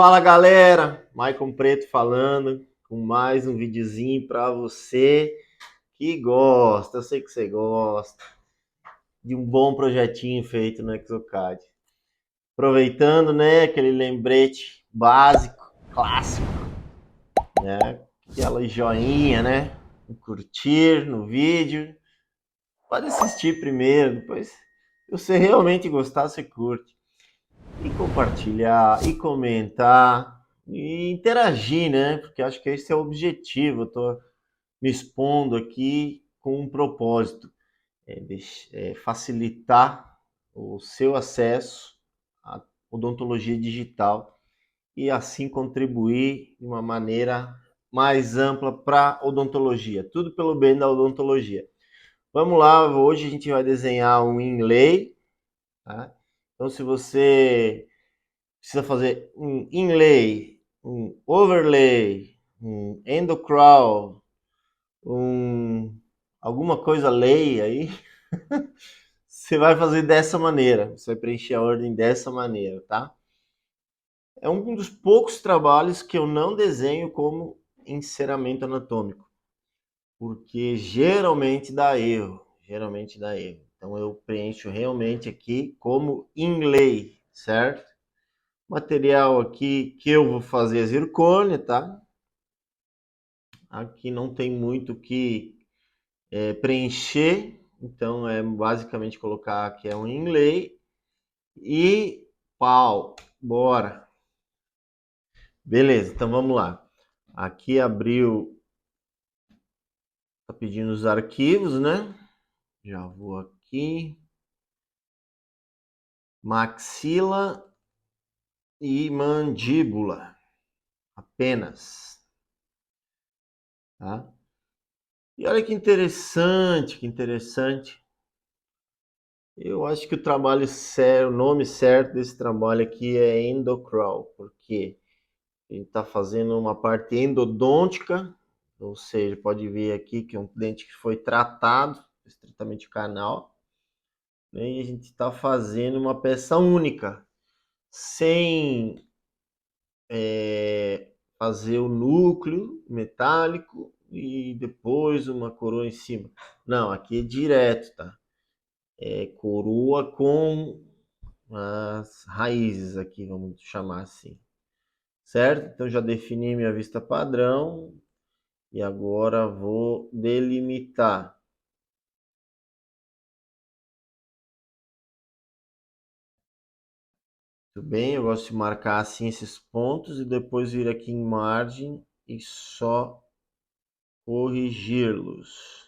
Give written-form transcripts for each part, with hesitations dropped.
Fala galera, Maicon Preto falando com mais um videozinho para você que gosta, eu sei que você gosta de um bom projetinho feito no Exocad. Aproveitando, né, aquele lembrete básico, clássico, né, aquela joinha, né, curtir no vídeo. Pode assistir primeiro, depois se você realmente gostar, você curte. E compartilhar, e comentar, e interagir, né? Porque acho que esse é o objetivo. Eu estou me expondo aqui com um propósito, facilitar o seu acesso à odontologia digital e assim contribuir de uma maneira mais ampla para a odontologia. Tudo pelo bem da odontologia. Vamos lá, hoje a gente vai desenhar um inlay, tá? Então, se você precisa fazer um inlay, um overlay, um endocrawl, alguma coisa lay aí, você vai fazer dessa maneira, você vai preencher a ordem dessa maneira, tá? É um dos poucos trabalhos que eu não desenho como enceramento anatômico, porque geralmente dá erro. Então eu preencho realmente aqui como inlay, certo? Material aqui que eu vou fazer é zircônia, tá? Aqui não tem muito o que preencher, então é basicamente colocar que é um inlay e pau, bora. Beleza, então vamos lá. Aqui abriu, tá pedindo os arquivos, né? Já vou aqui. Maxila e mandíbula, apenas, tá? E olha que interessante, que interessante. Eu acho que o trabalho sério, o nome certo desse trabalho aqui é endocrawl, porque ele está fazendo uma parte endodôntica, ou seja, pode ver aqui que é um dente que foi tratado, estritamente canal, né? E a gente está fazendo uma peça única, sem fazer o núcleo metálico e depois uma coroa em cima. Não, aqui é direto, tá? É coroa com as raízes aqui, vamos chamar assim, certo? Então já defini minha vista padrão e agora vou delimitar. Tudo bem? Eu gosto de marcar assim esses pontos e depois vir aqui em margem e só corrigi-los.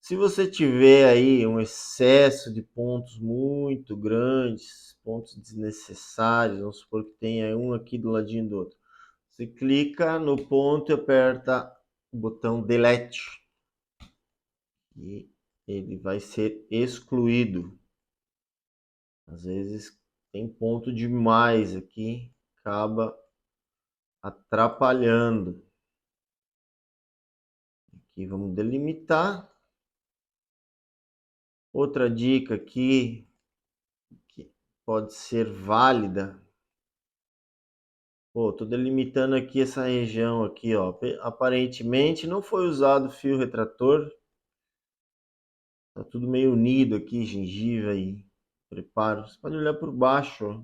Se você tiver aí um excesso de pontos muito grandes, pontos desnecessários, vamos supor que tenha um aqui do ladinho do outro, você clica no ponto e aperta o botão Delete e ele vai ser excluído. Às vezes tem ponto demais aqui, acaba atrapalhando. Aqui vamos delimitar. Outra dica aqui que pode ser válida. Pô, tô delimitando aqui essa região aqui, ó. Aparentemente não foi usado fio retrator. Tá tudo meio unido aqui, gengiva e preparo. Você pode olhar por baixo, ó.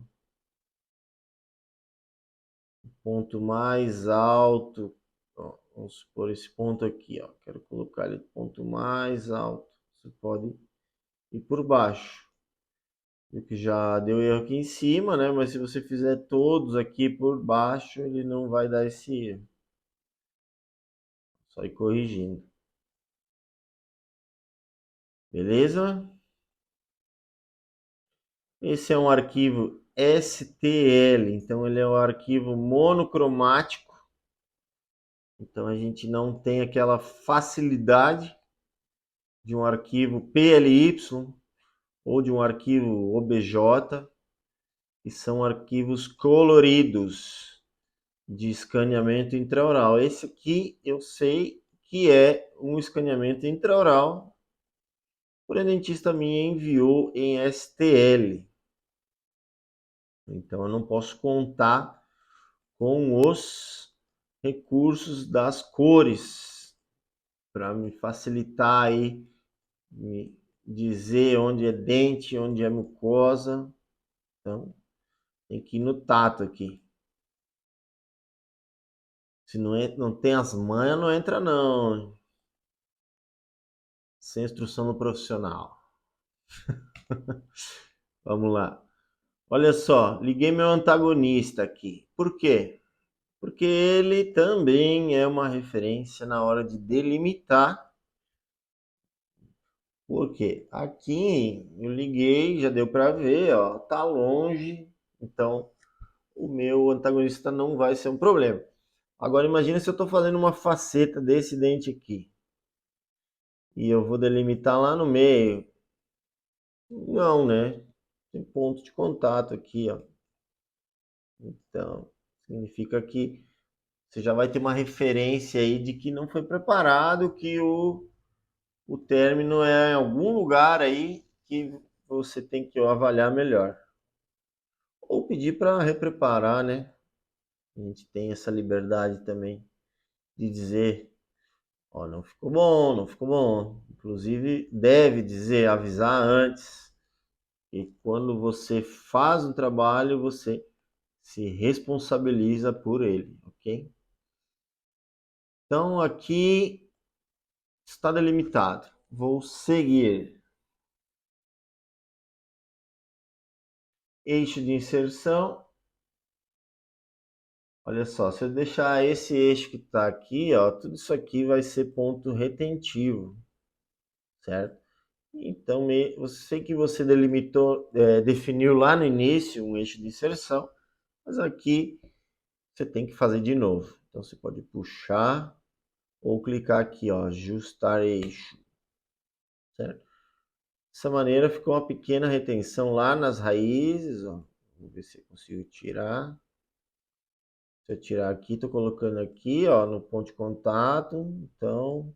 Ponto mais alto, ó, vamos supor esse ponto aqui, ó. Quero colocar ele ponto mais alto. Você pode ir por baixo. Viu que já deu erro aqui em cima, né? Mas se você fizer todos aqui por baixo, ele não vai dar esse erro. Só ir corrigindo. Beleza? Esse é um arquivo STL, então ele é um arquivo monocromático. Então a gente não tem aquela facilidade de um arquivo PLY ou de um arquivo OBJ, que são arquivos coloridos de escaneamento intraoral. Esse aqui eu sei que é um escaneamento intraoral, porém a dentista minha enviou em STL. Então eu não posso contar com os recursos das cores para me facilitar aí, me dizer onde é dente, onde é mucosa. Então tem que ir no tato aqui. Se não tem as manhas, não entra não. Sem instrução no profissional. Vamos lá. Olha só, liguei meu antagonista aqui. Por quê? Porque ele também é uma referência na hora de delimitar. Porque aqui eu liguei, já deu para ver, ó, tá longe, então o meu antagonista não vai ser um problema. Agora imagina se eu estou fazendo uma faceta desse dente aqui e eu vou delimitar lá no meio. Não, né? Tem ponto de contato aqui, ó. Então significa que você já vai ter uma referência aí de que não foi preparado, que o término é em algum lugar aí que você tem que avaliar melhor. Ou pedir para repreparar, né? A gente tem essa liberdade também de dizer, ó, não ficou bom, não ficou bom. Inclusive, deve dizer, avisar antes. E quando você faz um trabalho, você se responsabiliza por ele, ok? Então, aqui está delimitado. Vou seguir. Eixo de inserção. Olha só, se eu deixar esse eixo que está aqui, ó, tudo isso aqui vai ser ponto retentivo, certo? Então, eu sei que você delimitou, definiu lá no início um eixo de inserção, mas aqui você tem que fazer de novo. Então, você pode puxar ou clicar aqui, ó, ajustar eixo, certo? Dessa maneira ficou uma pequena retenção lá nas raízes, ó. Vamos ver se eu consigo tirar. Se eu tirar aqui, estou colocando aqui, ó, no ponto de contato. Então,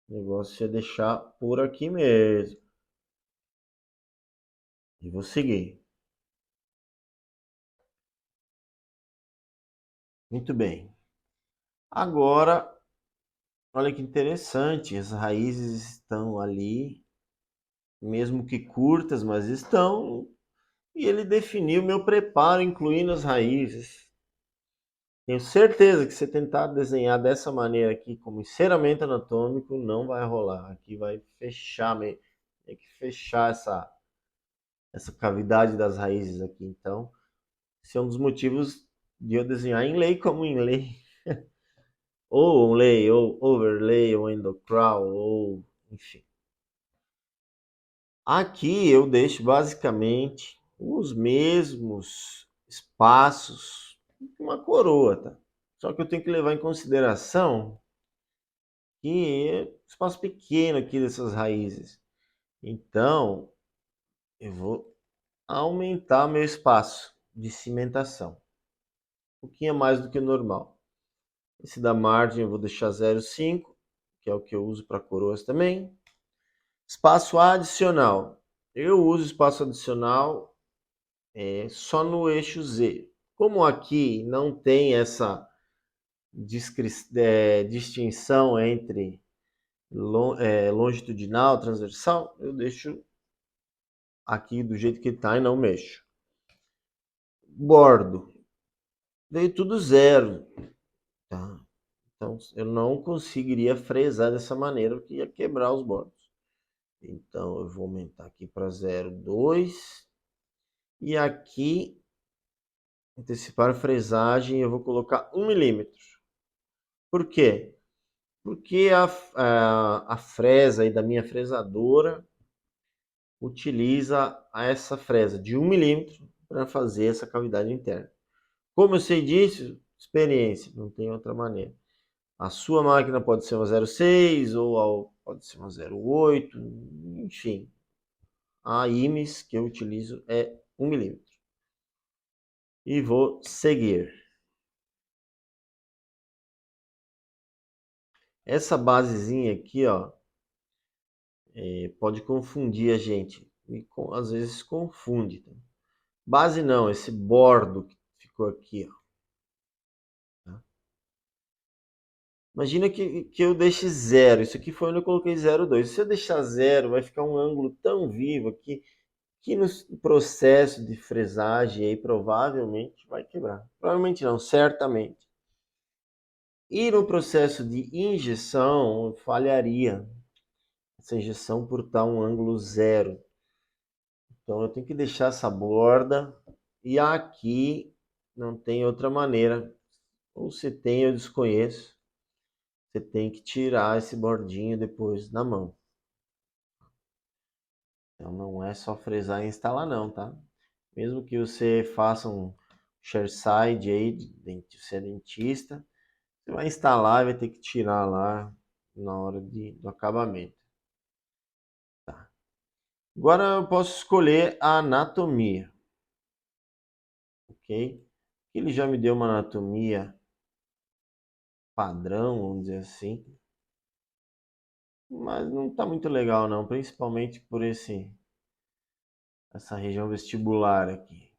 o negócio é deixar por aqui mesmo. E vou seguir. Muito bem. Agora, olha que interessante, as raízes estão ali, mesmo que curtas, mas estão. E ele definiu meu preparo, incluindo as raízes. Tenho certeza que se tentar desenhar dessa maneira aqui, como enceramento anatômico, não vai rolar. Aqui vai fechar, tem que fechar essa cavidade das raízes aqui. Então, esse é um dos motivos de eu desenhar em lei como em lei. Ou um lay, ou overlay, ou endocrawl, ou enfim. Aqui eu deixo basicamente os mesmos espaços que uma coroa, tá? Só que eu tenho que levar em consideração que é um espaço pequeno aqui dessas raízes. Então, eu vou aumentar meu espaço de cimentação. Um pouquinho mais do que o normal. Esse da margem eu vou deixar 0,5, que é o que eu uso para coroas também. Espaço adicional. Eu uso espaço adicional só no eixo Z. Como aqui não tem essa distinção entre longitudinal, transversal, eu deixo aqui do jeito que está e não mexo. Bordo. Veio tudo zero. Tá? Então eu não conseguiria fresar dessa maneira, porque ia quebrar os bordos. Então eu vou aumentar aqui para 0,2. E aqui, antecipar a fresagem, eu vou colocar 1 milímetro. Por quê? Porque a fresa aí da minha fresadora utiliza essa fresa de 1 milímetro para fazer essa cavidade interna. Como eu sei disso? Experiência, não tem outra maneira. A sua máquina pode ser uma 0,6 ou pode ser uma 0,8, enfim. A IMES que eu utilizo é 1 milímetro. E vou seguir. Essa basezinha aqui, ó, pode confundir a gente. E às vezes confunde. Tá? Base não, esse bordo que ficou aqui, ó. Imagina que eu deixe zero. Isso aqui foi onde eu coloquei 0,2. Se eu deixar zero, vai ficar um ângulo tão vivo aqui que no processo de fresagem aí provavelmente vai quebrar. Provavelmente não, certamente. E no processo de injeção, falharia essa injeção por estar um ângulo zero. Então eu tenho que deixar essa borda e aqui não tem outra maneira. Ou se tem, eu desconheço. Você tem que tirar esse bordinho depois na mão. Então não é só fresar e instalar não, tá? Mesmo que você faça um chairside aí, você é dentista, você vai instalar e vai ter que tirar lá na hora do acabamento. Tá. Agora eu posso escolher a anatomia, ok? Ele já me deu uma anatomia padrão, vamos dizer assim, mas não está muito legal não, principalmente por essa região vestibular aqui.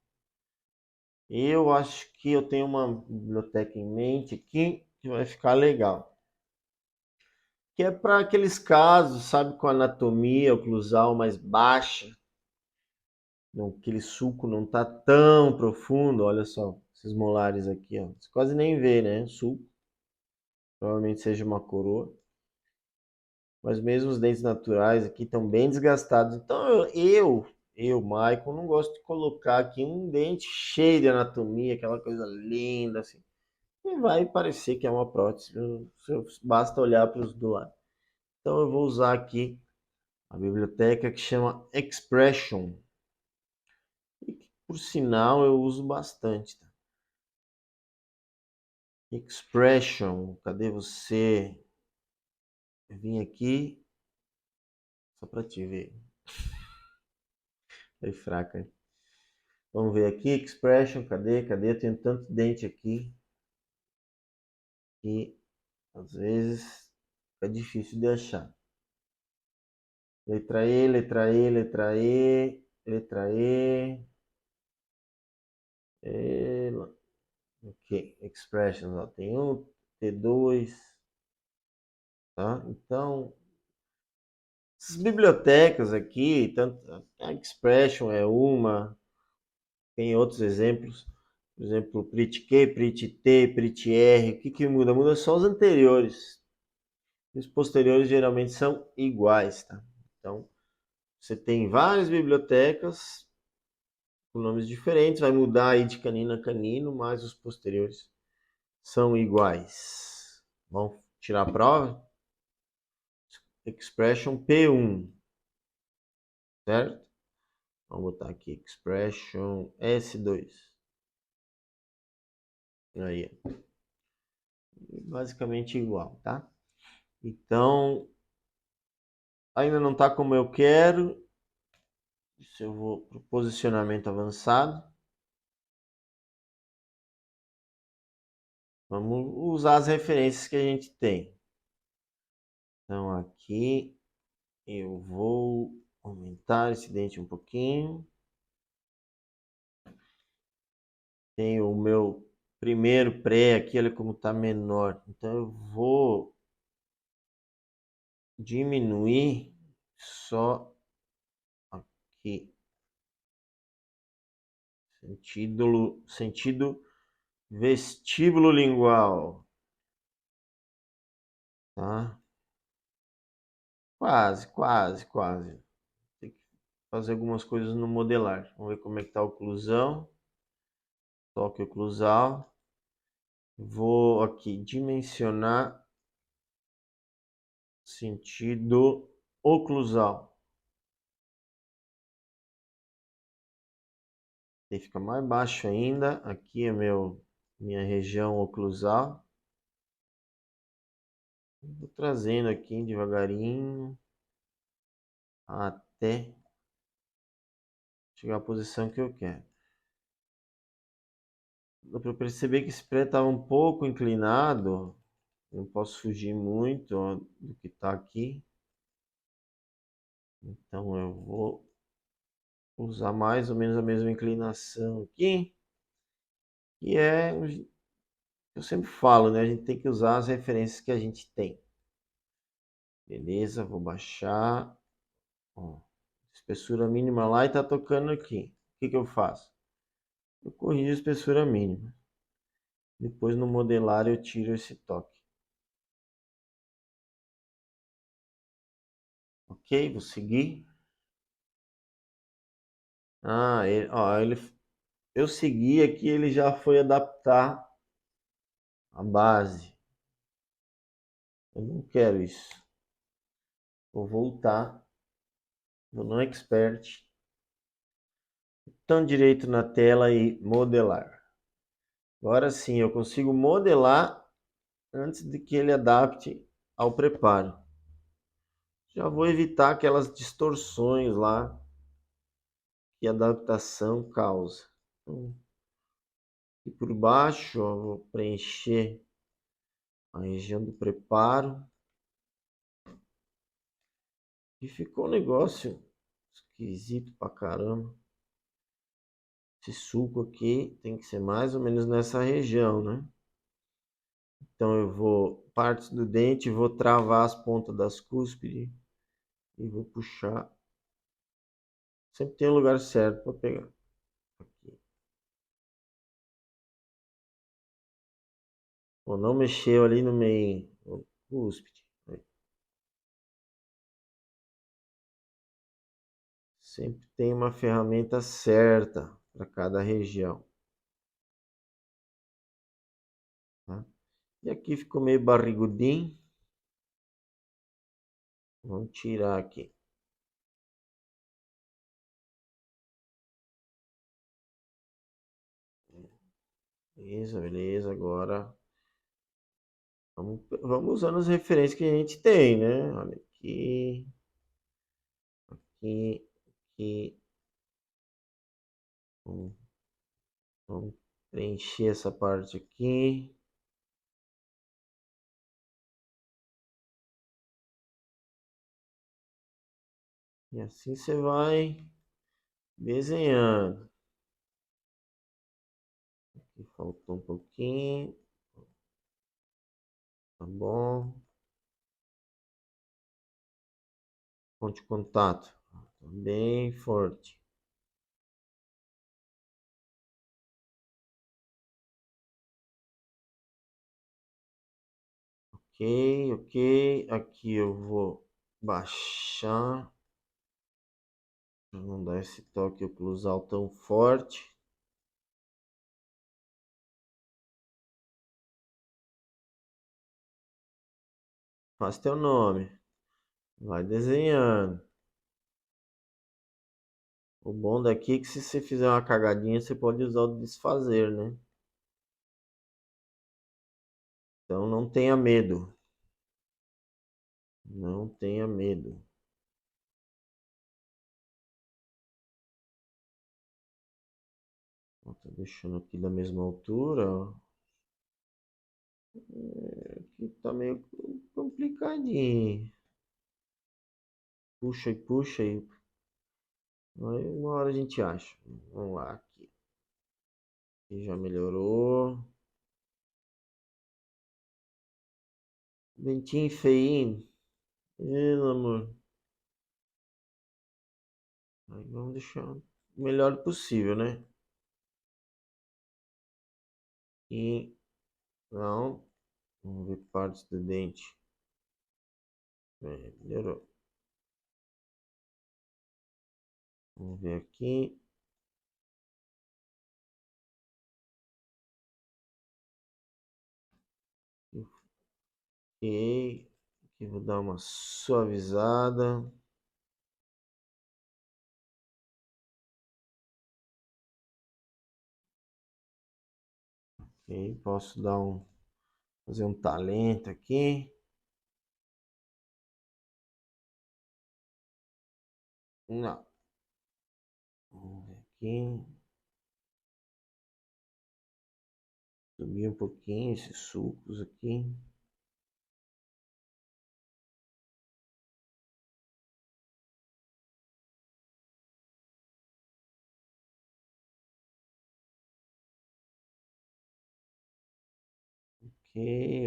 Eu acho que eu tenho uma biblioteca em mente aqui que vai ficar legal. Que é para aqueles casos, sabe, com anatomia oclusal mais baixa, aquele sulco não está tão profundo, olha só, esses molares aqui, ó, você quase nem vê, né, sulco, provavelmente seja uma coroa, mas mesmo os dentes naturais aqui estão bem desgastados, então Michael, não gosto de colocar aqui um dente cheio de anatomia, aquela coisa linda, assim, e vai parecer que é uma prótese, basta olhar para os do lado. Então eu vou usar aqui a biblioteca que chama Expression, e que, por sinal, eu uso bastante. Tá? Expression, cadê você? Eu vim aqui só para te ver. Foi fraca. Vamos ver aqui, Expression, cadê? Eu tenho tanto dente aqui que às vezes é difícil de achar. Letra E, letra E, letra E, letra E. Ok, Expressions, ó, tem um, T2, tá? Então, essas bibliotecas aqui, tanto a Expression é uma, tem outros exemplos, por exemplo, PritQ, PritT, PritR, o que muda? Muda só os anteriores. Os posteriores geralmente são iguais, tá? Então, você tem várias bibliotecas com nomes diferentes, vai mudar aí de canino a canino, mas os posteriores são iguais. Vamos tirar a prova? Expression P1, certo? Vamos botar aqui Expression S2. Aí, basicamente igual, tá? Então, ainda não está como eu quero. Se eu vou para o posicionamento avançado. Vamos usar as referências que a gente tem. Então, aqui eu vou aumentar esse dente um pouquinho. Tenho o meu primeiro pré aqui, olha como está menor. Então, eu vou diminuir só aqui. Sentido vestíbulo lingual. Tá? Quase, quase, quase. Tem que fazer algumas coisas no modelar. Vamos ver como é que está a oclusão. Toque oclusal. Vou aqui dimensionar sentido oclusal. Ele fica mais baixo ainda. Aqui é minha região oclusal. Vou trazendo aqui devagarinho até chegar à posição que eu quero. Dá para perceber que esse pré estava um pouco inclinado. Não posso fugir muito ó, do que está aqui. Então eu vou usar mais ou menos a mesma inclinação aqui. E eu sempre falo, né? A gente tem que usar as referências que a gente tem. Beleza, vou baixar. Ó, espessura mínima lá e tá tocando aqui. O que que eu faço? Eu corrijo a espessura mínima. Depois no modelar eu tiro esse toque. Ok, vou seguir. Ah, eu segui aqui, ele já foi adaptar a base. Eu não quero isso. Vou voltar. Vou no Expert. Botão direito na tela e modelar. Agora sim, eu consigo modelar antes de que ele adapte ao preparo. Já vou evitar aquelas distorções lá que a adaptação causa. Então, aqui por baixo, ó, vou preencher a região do preparo. E ficou um negócio esquisito pra caramba. Esse sulco aqui tem que ser mais ou menos nessa região, né? Então eu vou, partes do dente, vou travar as pontas das cúspides e vou puxar. Sempre tem um lugar certo para pegar. Aqui. Ou não mexeu ali no meio, cúspide. Sempre tem uma ferramenta certa para cada região. Tá? E aqui ficou meio barrigudinho. Vamos tirar aqui. Beleza, beleza. Agora vamos usando as referências que a gente tem, né? Olha aqui, aqui, aqui. Vamos preencher essa parte aqui. E assim você vai desenhando. Aqui faltou um pouquinho. Tá bom. Ponto de contato. Tá bem forte. Ok, ok. Aqui eu vou baixar. Pra não dar esse toque oclusal tão forte. Faz teu nome. Vai desenhando. O bom daqui é que se você fizer uma cagadinha, você pode usar o desfazer, né? Então não tenha medo. Não tenha medo. Ó, tô deixando aqui da mesma altura, ó. Aqui tá meio complicadinho. Puxa e puxa e aí uma hora a gente acha. Vamos lá aqui. Aqui já melhorou. Dentinho feinho. Pelo amor. Aí vamos deixar o melhor possível, né? E não. Vamos ver partes do dente. É, melhorou. Vamos ver aqui. Ok. Aqui vou dar uma suavizada. Ok. Posso dar fazer um talento aqui. Não. Vamos ver aqui. Subir um pouquinho esses sulcos aqui.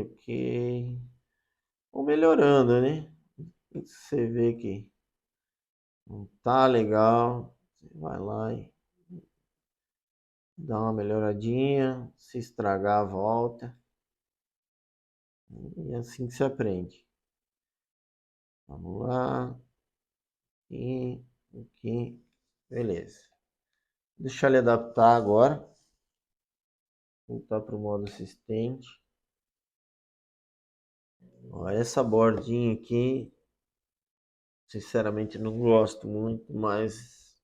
ok. Vou melhorando, né? Você vê que não tá legal, você vai lá e dá uma melhoradinha, se estragar, volta. E é assim que se aprende. Vamos lá. E aqui. Beleza. Deixa ele adaptar agora. Voltar para o modo assistente. Ó, essa bordinha aqui, sinceramente não gosto muito, mas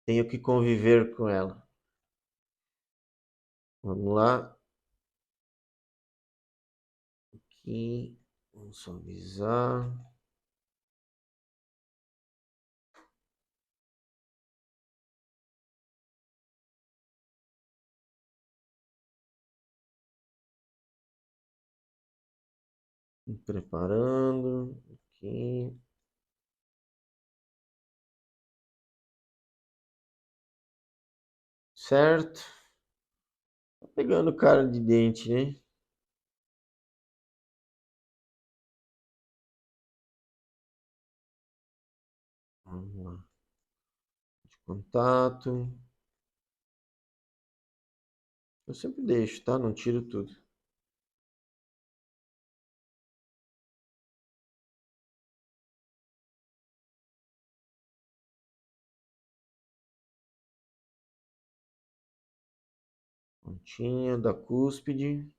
tenho que conviver com ela. Vamos lá. Aqui. Vamos suavizar. Preparando. Aqui. Certo. Tá pegando cara de dente, né? Vamos lá. De contato. Eu sempre deixo, tá? Não tiro tudo. Pontinha da cúspide.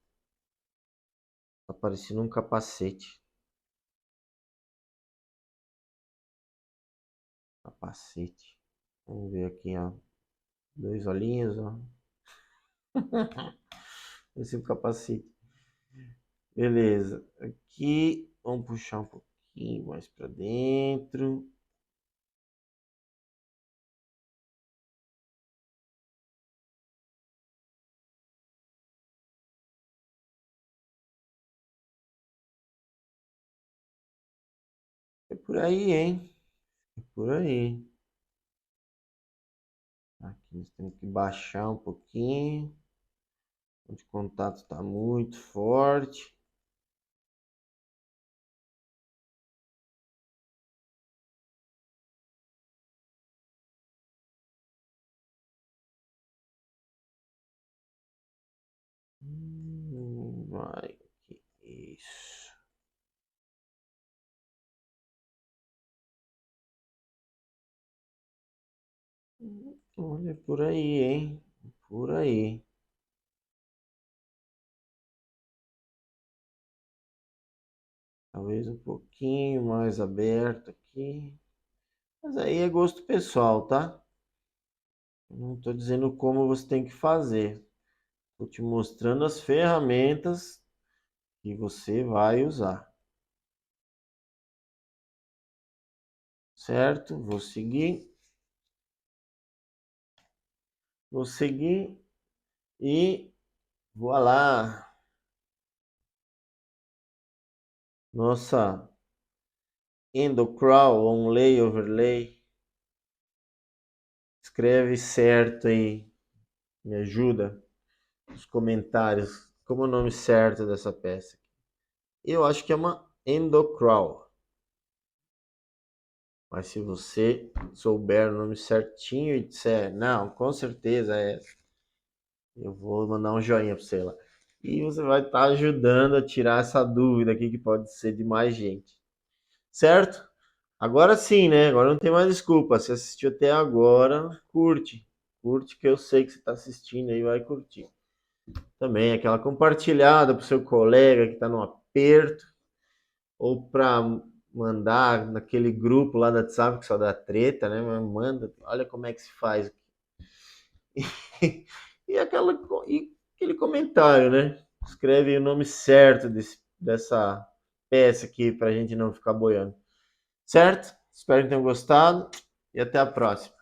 Tá parecendo um capacete. Capacete. Vamos ver aqui, ó. Dois olhinhos, ó. Esse é o capacete. Beleza. Aqui, vamos puxar um pouquinho mais para dentro. É por aí, hein? É por aí. Aqui nós temos que baixar um pouquinho. O de contato está muito forte. Vai. Isso. Olha por aí, hein? Por aí. Talvez um pouquinho mais aberto aqui. Mas aí é gosto pessoal, tá? Eu não estou dizendo como você tem que fazer. Estou te mostrando as ferramentas que você vai usar. Certo? Vou seguir. Vou seguir e vou lá. Nossa Endocrawl, onlay, overlay. Escreve certo aí. Me ajuda nos comentários. Como é o nome certo dessa peça? Eu acho que é uma Endocrawl. Mas se você souber o nome certinho e disser, não, com certeza é, eu vou mandar um joinha para você lá. E você vai estar ajudando a tirar essa dúvida aqui que pode ser de mais gente. Certo? Agora sim, né? Agora não tem mais desculpa. Se assistiu até agora, curte. Curte que eu sei que você está assistindo aí, vai curtir. Também aquela compartilhada para o seu colega que está no aperto, ou para mandar naquele grupo lá da WhatsApp que só dá treta, né? Manda, olha como é que se faz. E, e aquele comentário, né? Escreve o nome certo dessa peça aqui para a gente não ficar boiando. Certo? Espero que tenham gostado e até a próxima.